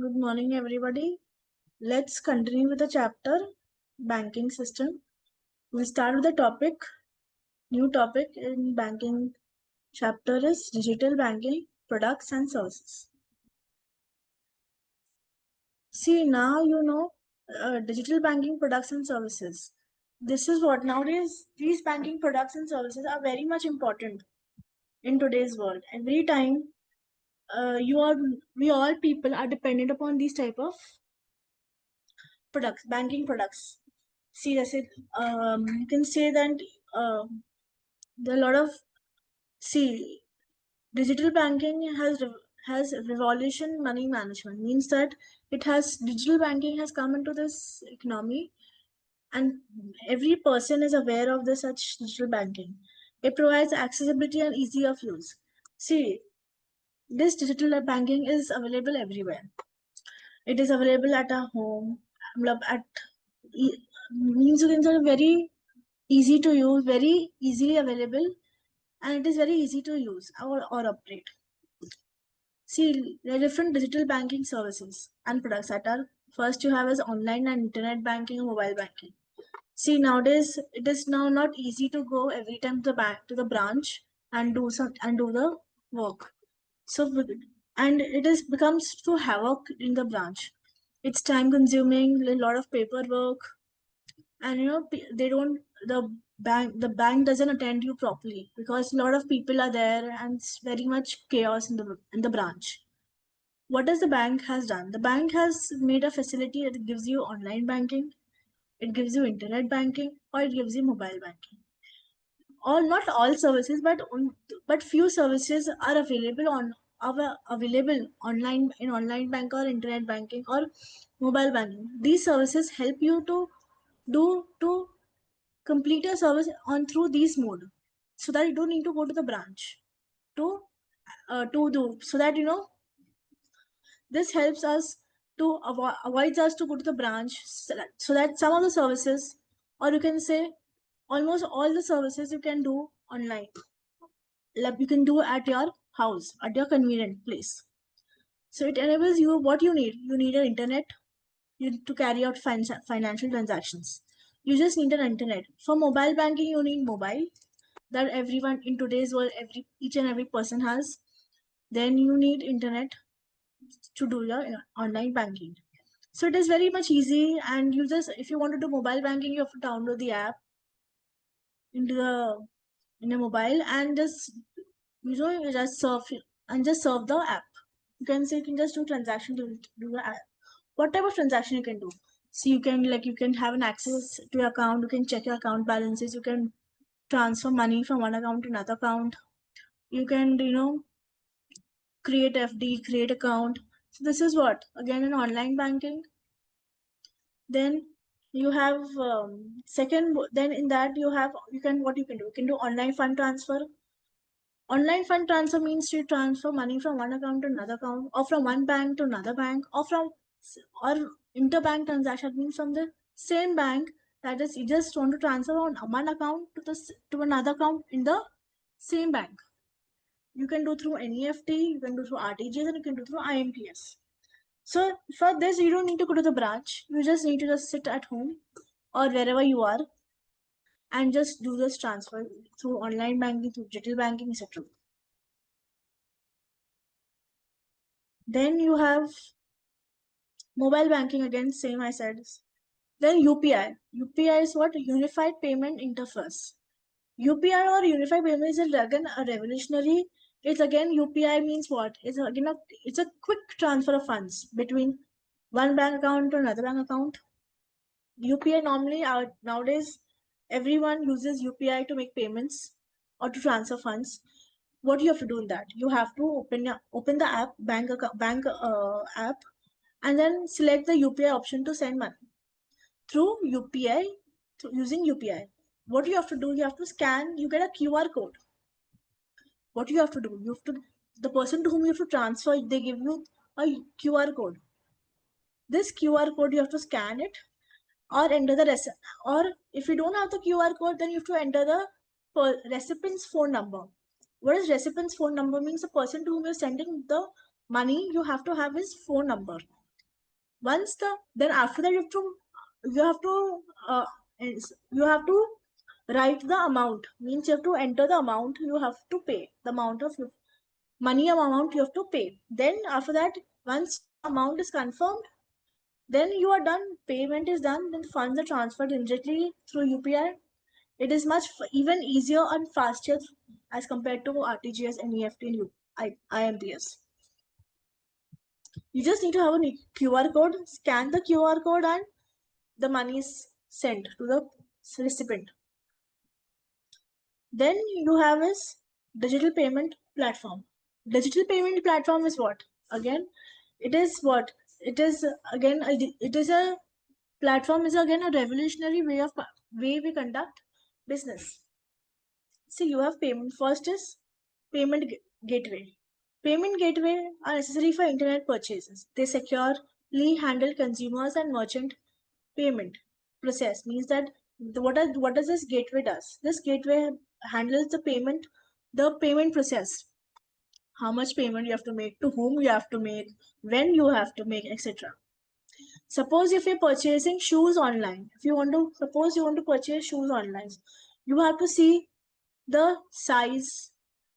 Good morning, everybody. Let's continue with the chapter banking system. We'll start with the topic. New topic in banking chapter is digital banking products and services. See, now digital banking products and services. This is what nowadays these banking products and services are very much important in today's world. Every time we all people are dependent upon these type of products, banking products. See, that's it. You can say that there are a lot of see digital banking has revolution money management means that it has digital banking has come into this economy and every person is aware of the such digital banking. It provides accessibility and easy of use. See, this digital banking is available everywhere. It is available at our home, at means you can say very easy to use, very easily available, and it is very easy to use or operate. See, there are different digital banking services and products that are first you have is online and internet banking and mobile banking. See, nowadays it is now not easy to go every time to the bank to the branch and do the work. So and it is becomes to havoc in the branch. It's time consuming, a lot of paperwork, and they don't the bank doesn't attend you properly because a lot of people are there and it's very much chaos in the branch. What does the bank has done? The bank has made a facility that gives you online banking, it gives you internet banking, or it gives you mobile banking. All not all services, but few services are available online in online bank or internet banking or mobile banking. These services help you to complete a service on through these mode so that you don't need to go to the branch to do so that this helps us to avoids us to go to the branch so that some of the services, or you can say almost all the services you can do online, like you can do at your house at your convenient place. So it enables you what you need an internet to carry out financial transactions. You just need an internet. For mobile banking you need mobile that everyone in today's world each and every person has. Then you need internet to do your online banking. So it is very much easy, and you just if you want to do mobile banking you have to download the app into the in a mobile and just you just serve the app. You can say you can just do transaction to do the app. What type of transaction you can do? So you can have an access to your account, you can check your account balances, you can transfer money from one account to another account, you can create FD, create account. So this is what again in online banking. Then you have second. Then in that you can what you can do. You can do online fund transfer. Online fund transfer means you transfer money from one account to another account, or from one bank to another bank, or interbank transaction means from the same bank. That is, you just want to transfer on one account to another account in the same bank. You can do through NEFT, you can do through RTGS, and you can do through IMPS. So for this, you don't need to go to the branch. You just need to just sit at home or wherever you are and just do this transfer through online banking, through digital banking, etc. Then you have mobile banking again, same I said. Then UPI. UPI is what? Unified Payment Interface. UPI or Unified Payment is again a revolutionary. It's again UPI means what? It's a quick transfer of funds between one bank account to another bank account. UPI normally nowadays everyone uses UPI to make payments or to transfer funds. What you have to do in that? You have to open the app bank app and then select the UPI option to send money through UPI using UPI. What you have to do? You have to scan. You get a QR code. What you have to do? You have to the person to whom you have to transfer. They give you a QR code. This QR code you have to scan it or enter the or if you don't have the QR code, then you have to enter the recipient's phone number. What is recipient's phone number means? The person to whom you're sending the money, you have to have his phone number. Then after that you have to uh, you have to write the amount, means you have to enter the amount you have to pay, the amount of money amount you have to pay. Then after that, once the amount is confirmed, then you are done, payment is done, then funds are transferred immediately through UPI. It is much even easier and faster as compared to RTGS and EFT and IMPS. You just need to have a QR code, scan the QR code, and the money is sent to the recipient. Then you have is digital payment platform. Digital payment platform is what? Again, it is what? It is again, it is a platform is again a revolutionary way we conduct business. See, you have payment. First is payment gateway. Payment gateway are necessary for internet purchases. They securely handle consumers and merchant payment process. Means that what does this gateway does? This gateway handles the payment process. How much payment you have to make, to whom you have to make, when you have to make, etc. Suppose if you're purchasing shoes online, if you want to suppose you want to purchase shoes online, you have to see the size,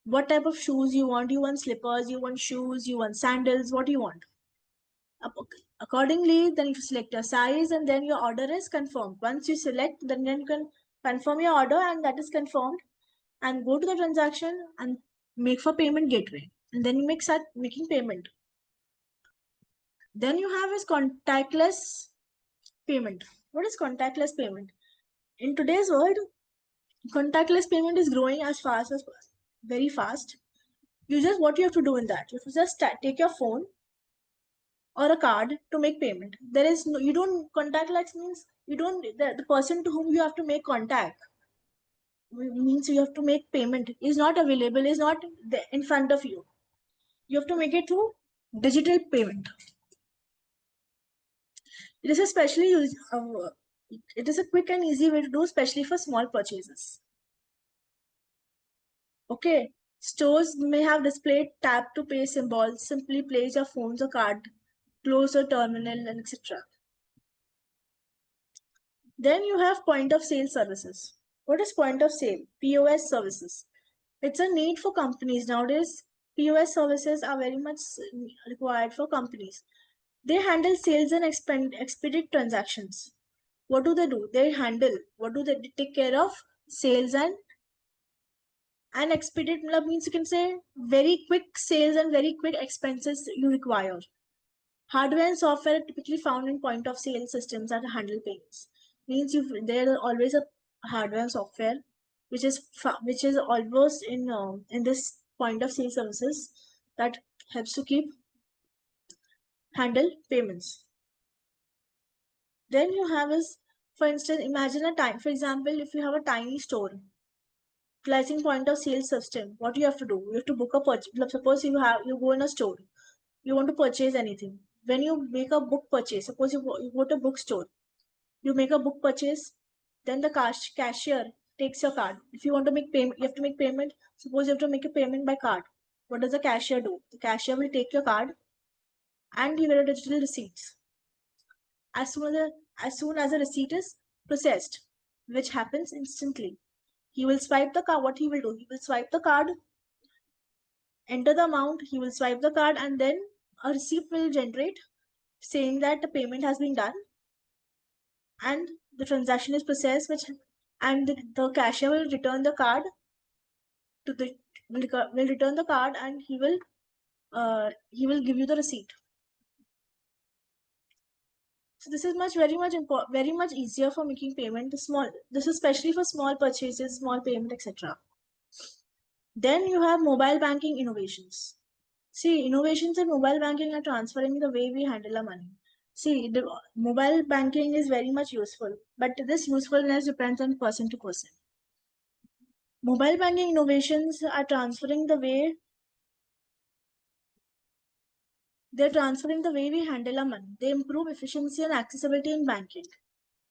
what type of shoes you want. You want slippers, you want shoes, you want sandals, what do you want? Accordingly, then you select your size and then your order is confirmed. Once you select, then you can confirm your order and that is confirmed, and go to the transaction and make for payment gateway. And then you start making payment. Then you have is contactless payment. What is contactless payment? In today's world, contactless payment is growing as fast as very fast. What you have to do in that, you have to just take your phone or a card to make payment. There is no, you don't contactless means you don't the person to whom you have to make contact means you have to make payment is not available, is not in front of you. You have to make it through digital payment. It is especially it is a quick and easy way to do, especially for small purchases. Okay, stores may have displayed tap to pay symbols. Simply place your phones or card, close your terminal, and etc. Then you have point of sale services. What is point of sale? POS services. It's a need for companies nowadays. POS services are very much required for companies. They handle sales and expedite transactions. What do they do? They handle. What do they take care of? Sales and expedite means you can say very quick sales and very quick expenses you require. Hardware and software are typically found in point of sale systems that handle payments. Means there are always a hardware and software which is almost in this point of sale services that helps to keep handle payments. Then you have is, for instance, imagine a time. For example, if you have a tiny store utilizing point of sale system, what you have to do? You have to book a purchase. Suppose you go in a store, you want to purchase anything. When you make a book purchase, suppose you go to a bookstore, you make a book purchase, then the cashier takes your card. If you want to make payment, you have to make payment. Suppose you have to make a payment by card. What does the cashier do? The cashier will take your card and you get a digital receipt. As soon as a receipt is processed, which happens instantly, he will swipe the card. What he will do? He will swipe the card, enter the amount, he will swipe the card, and then a receipt will generate saying that the payment has been done and the transaction is processed, and the cashier will return the card to the will return the card and he will give you the receipt. So this is very much important, very much easier for making payment. This is especially for small purchases, small payment, etc. Then you have mobile banking innovations. See, innovations in mobile banking are transferring the way we handle our money. See, the mobile banking is very much useful, but this usefulness depends on person to person. Mobile banking innovations are transferring the way we handle our money. They improve efficiency and accessibility in banking.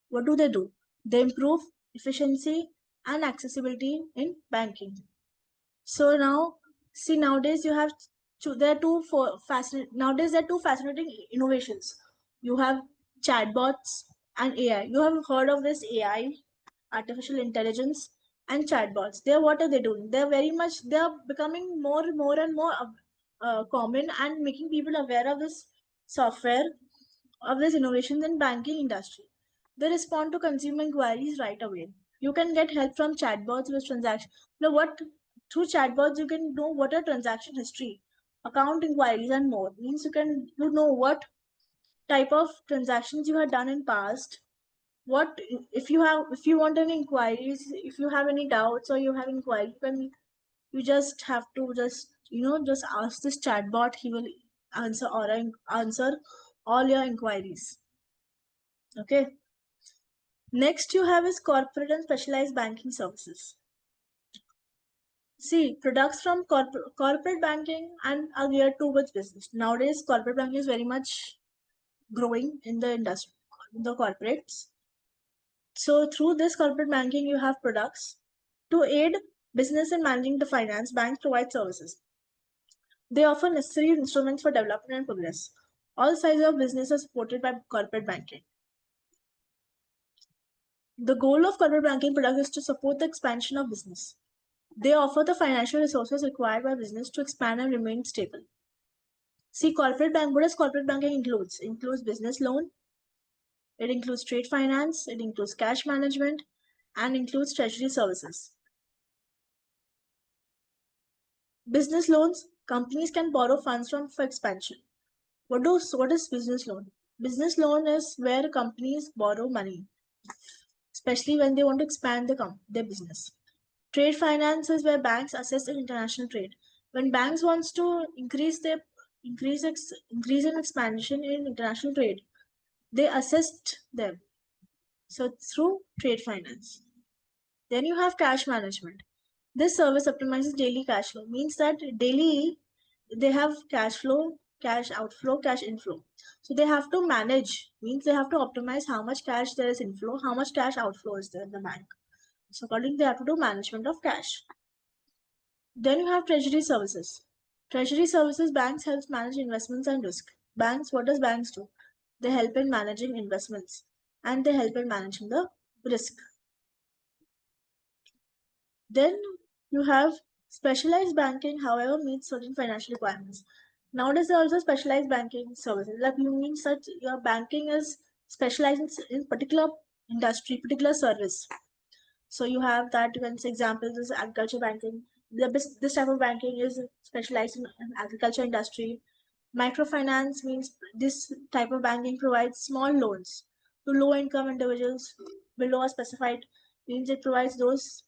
What do? They improve efficiency and accessibility in banking. So now, see, nowadays you have nowadays there are two fascinating innovations. You have chatbots and AI. You have heard of this AI, artificial intelligence, and chatbots. They're what are they doing? They're very much they're becoming more and more common and making people aware of this software of this innovations in banking industry. They respond to consumer inquiries right away. You can get help from chatbots with transaction. Now, what through chatbots you can know what are transaction history, account inquiries, and more. Means you know what type of transactions you have done in past. What if you want any inquiries, if you have any doubts or you have inquiry, then you just have to just ask this chatbot. He will answer all your inquiries. Okay. Next you have is corporate and specialized banking services. See, products from corporate banking and are geared towards business. Nowadays, corporate banking is very much growing in the industry, in the corporates. So through this corporate banking, you have products to aid business in managing the finance. Banks provide services. They offer necessary instruments for development and progress. All sizes of business are supported by corporate banking. The goal of corporate banking products is to support the expansion of business. They offer the financial resources required by business to expand and remain stable. See, corporate bank. What does corporate banking includes? Includes business loan. It includes trade finance. It includes cash management, and includes treasury services. Business loans. Companies can borrow funds from for expansion. What is business loan? Business loan is where companies borrow money, especially when they want to expand their business. Trade finance is where banks assist in international trade. When banks wants to increase in expansion in international trade, they assist them. So through trade finance. Then you have cash management. This service optimizes daily cash flow. Means that daily they have cash flow, cash outflow, cash inflow. So they have to manage. Means they have to optimize how much cash there is inflow, how much cash outflow is there in the bank. So accordingly, they have to do management of cash. Then you have treasury services. Treasury services, banks help manage investments and risk. What does banks do? They help in managing investments and they help in managing the risk. Then you have specialized banking, however, meets certain financial requirements. Nowadays, there are also specialized banking services. Like you mean such your banking is specialized in particular industry, particular service. So you have that when examples is agriculture banking. This type of banking is specialized in agriculture industry. Microfinance means this type of banking provides small loans to low income individuals below a specified means it provides loans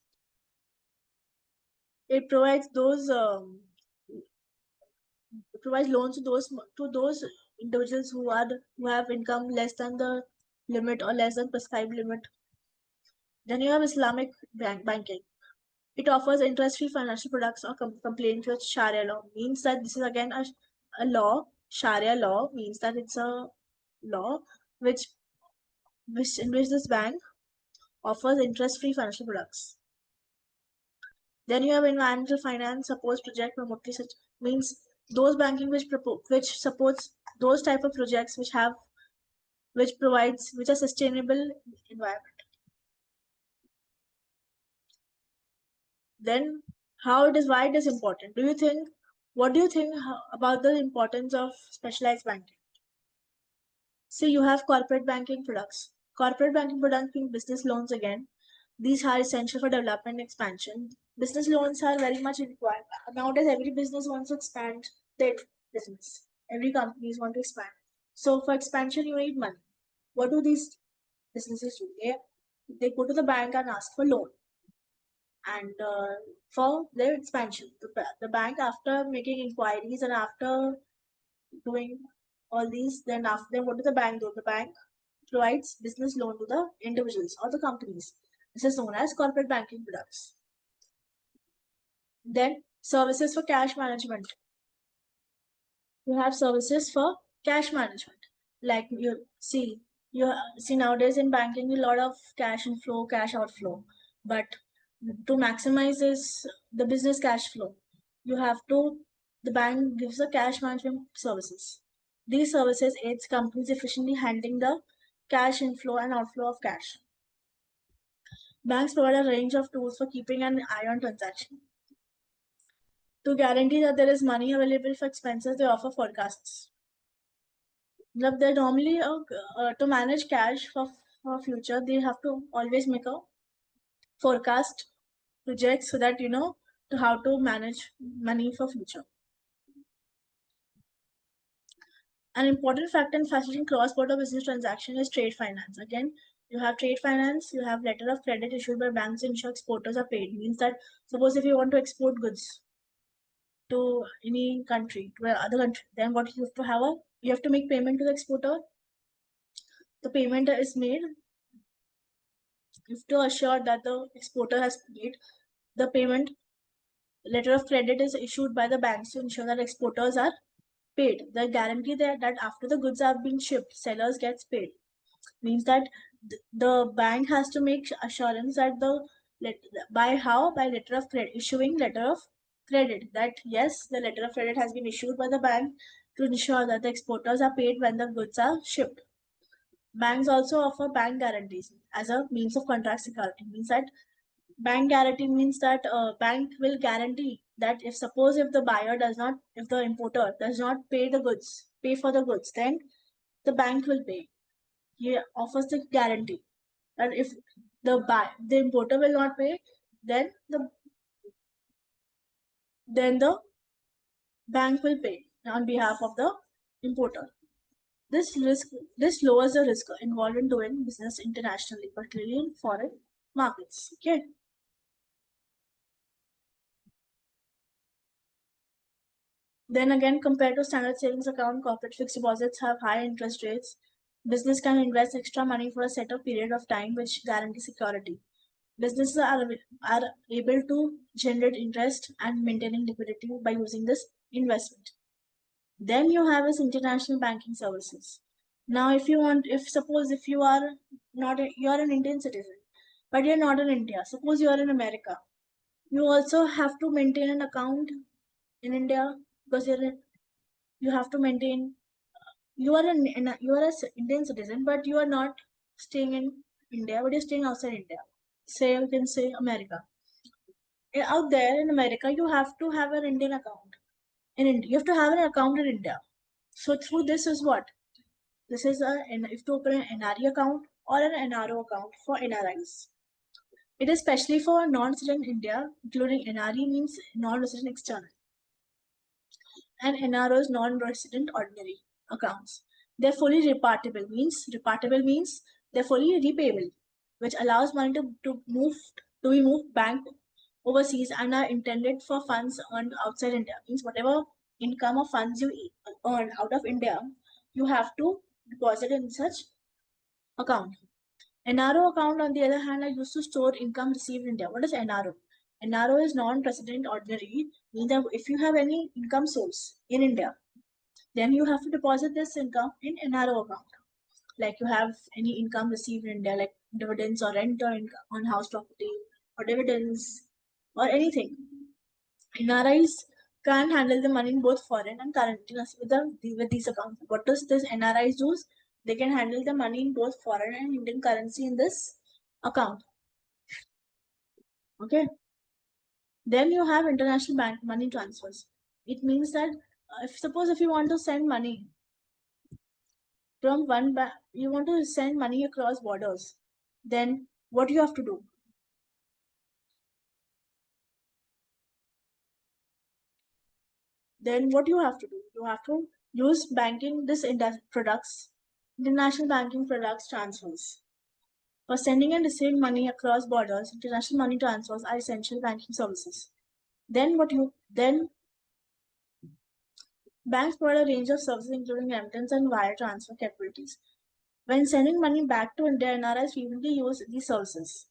to those individuals who have income less than the limit or less than prescribed limit. Then you have Islamic banking. It offers interest-free financial products or compliant with Sharia law. Means that this is again a law. Sharia law means that it's a law which in which this bank offers interest-free financial products. Then you have environmental finance, supports project remotely such means those banking which supports those type of projects which are sustainable environment. Then why it is important? What do you think about the importance of specialized banking? See, you have corporate banking products. Corporate banking products being business loans again. These are essential for development and expansion. Business loans are very much required. Nowadays, every business wants to expand their business. Every companies want to expand. So for expansion, you need money. What do these businesses do? They go to the bank and ask for loan. And for their expansion, the bank, after making inquiries and after doing all these, then what does the bank do? The bank provides business loan to the individuals or the companies. This is known as corporate banking products. Then services for cash management. You have services for cash management. Like you see nowadays in banking a lot of cash inflow, cash outflow. But to maximize the business cash flow, the bank gives the cash management services. These services aids companies efficiently handling the cash inflow and outflow of cash. Banks provide a range of tools for keeping an eye on transactions. To guarantee that there is money available for expenses, they offer forecasts. They normally to manage cash for future, they have to always make a forecast project so that you know to how to manage money for future. An important factor in facilitating cross-border business transaction is trade finance. Again, you have trade finance, you have letter of credit issued by banks to ensure exporters are paid. Means that suppose if you want to export goods to any country, to other country, then what you have to have you have to make payment to the exporter. The payment is made. You have to assure that the exporter has paid. The payment letter of credit is issued by the banks to ensure that exporters are paid. The guarantee that after the goods are being shipped, sellers gets paid. Means that the bank has to make assurance that by letter of credit, issuing letter of credit, that yes, the letter of credit has been issued by the bank to ensure that the exporters are paid when the goods are shipped. Banks also offer bank guarantees as a means of contract security. Means that bank guarantee means that bank will guarantee that if the buyer does not, if the importer does not pay for the goods, then the bank will pay. He offers the guarantee that if the importer will not pay, then the bank will pay on behalf of the importer. This lowers the risk involved in doing business internationally, particularly in foreign markets. Okay. Then again, compared to standard savings account, corporate fixed deposits have high interest rates. Business can invest extra money for a set of period of time which guarantees security. Businesses are able to generate interest and maintaining liquidity by using this investment. Then you have is international banking services. Now, if you are not you are an Indian citizen, but you're not in India. Suppose you are in America. You also have to maintain an account in India because you have to maintain. You are a Indian citizen, but you are not staying in India, but you're staying outside India. Say you can say America. Out there in America, you have to have an Indian account. In India, you have to have an account in India. So through this is what this is if to open an NRE account or an NRO account for NRIs. It is especially for non-resident India, including NRE means non-resident external, and NROs non-resident ordinary accounts. They're fully repartable means they're fully repayable, which allows money to be moved bank overseas and are intended for funds earned outside India. Means whatever income or funds you earn out of India, you have to deposit in such account. NRO account, on the other hand, are used to store income received in India. What is NRO? NRO is non-resident ordinary, means that if you have any income source in India, then you have to deposit this income in NRO account. Like you have any income received in India, like dividends or rent or income on house property or dividends or anything. NRIs can't handle the money in both foreign and current currency with these accounts. What does this NRIs do? They can handle the money in both foreign and Indian currency in this account. Okay. Then you have international bank money transfers. It means that if you want to send money from one bank, you want to send money across borders, then what you have to do? Then what you have to do? You have to use international banking products transfers. For sending and receiving money across borders, international money transfers are essential banking services. Then banks provide a range of services including remittance and wire transfer capabilities. When sending money back to India, NRIs frequently use these services.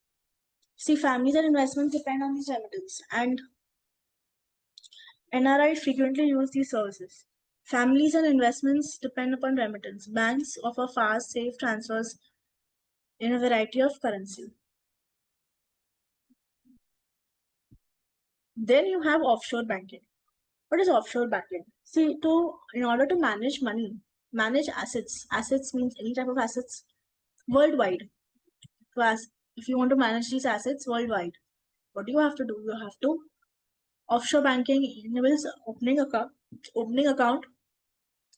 See, families and investments depend on these remittance, and NRIs frequently use these services. Families and investments depend upon remittance. Banks offer fast, safe transfers in a variety of currency. Then you have offshore banking. What is offshore banking? See, in order to manage money manage assets. Assets means any type of assets worldwide. If you want to manage these assets worldwide, what do you have to do? You have to offshore banking enables opening account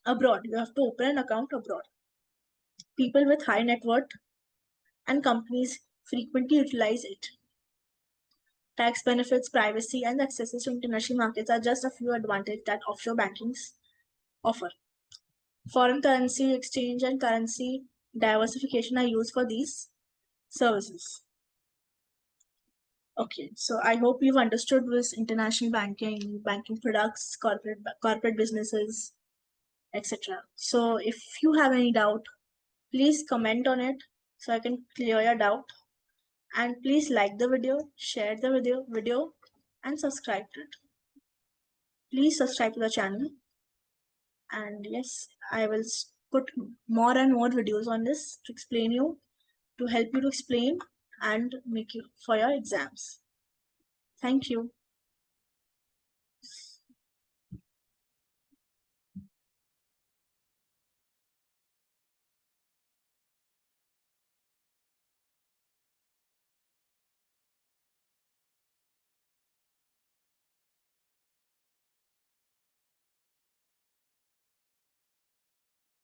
abroad. You have to open an account abroad. People with high net worth and companies frequently utilize it. Tax benefits, privacy, and access to international markets are just a few advantages that offshore bankings offer. Foreign currency exchange and currency diversification are used for these services. Okay, so I hope you've understood this international banking, banking products, corporate businesses, etc. So if you have any doubt, please comment on it so I can clear your doubt. And please like the video, share the video, and subscribe to it. Please subscribe to the channel. And yes, I will put more and more videos on this to explain you, to help you to explain and make you for your exams. Thank you.